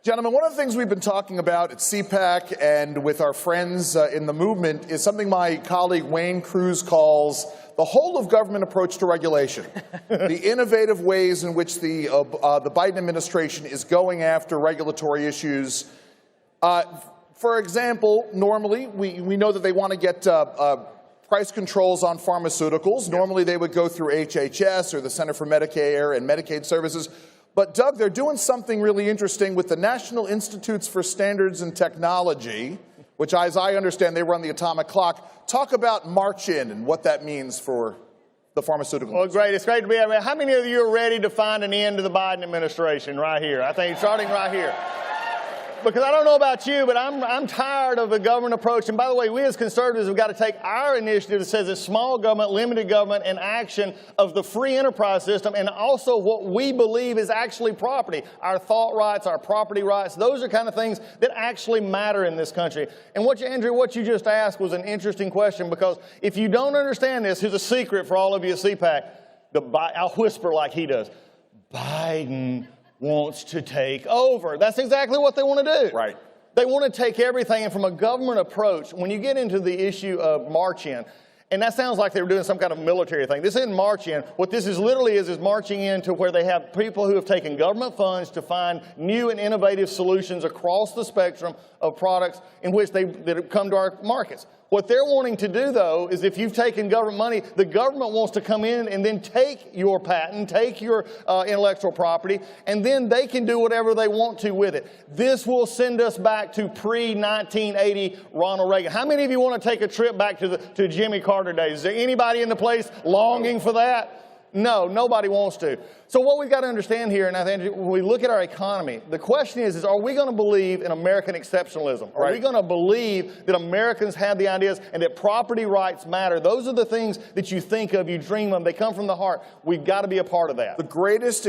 Gentlemen, one of the things we've been talking about at CPAC and with our friends in the movement is something my colleague Wayne Cruz calls the whole of government approach to regulation. The innovative ways in which the Biden administration is going after regulatory issues. For example, normally we know that they want to get price controls on pharmaceuticals. Normally they would go through HHS or the Center for Medicare and Medicaid Services. But, Doug, they're doing something really interesting with the National Institutes for Standards and Technology, which, as I understand, they run the atomic clock. Talk about March-In and what that means for the pharmaceutical industry. Well, great. It's great to be here. How many of you are ready to find an end to the Biden administration right here? I think starting right here. Because I don't know about you, but I'm tired of the government approach. And by the way, we as conservatives have got to take our initiative that says it's small government, limited government, and action of the free enterprise system, and also what we believe is actually property. Our thought rights, our property rights, those are kind of things that actually matter in this country. And Andrew, what you just asked was an interesting question, because if you don't understand this, here's a secret for all of you at CPAC. I'll whisper like he does. Biden wants to take over. That's exactly what they want to do. Right. They want to take everything, and from a government approach, when you get into the issue of March-In, and that sounds like they were doing some kind of military thing. This isn't March-In. What this is literally is marching in to where they have people who have taken government funds to find new and innovative solutions across the spectrum of products in which that come to our markets. What they're wanting to do, though, is if you've taken government money, the government wants to come in and then take your patent, take your intellectual property, and then they can do whatever they want to with it. This will send us back to pre-1980 Ronald Reagan. How many of you want to take a trip back to Jimmy Carter days? Is there anybody in the place longing for that? No, nobody wants to. So what we've got to understand here, and I think when we look at our economy, the question is are we going to believe in American exceptionalism? Are we going to believe that Americans have the ideas and that property rights matter? Those are the things that you think of, you dream of. They come from the heart. We've got to be a part of that. The greatest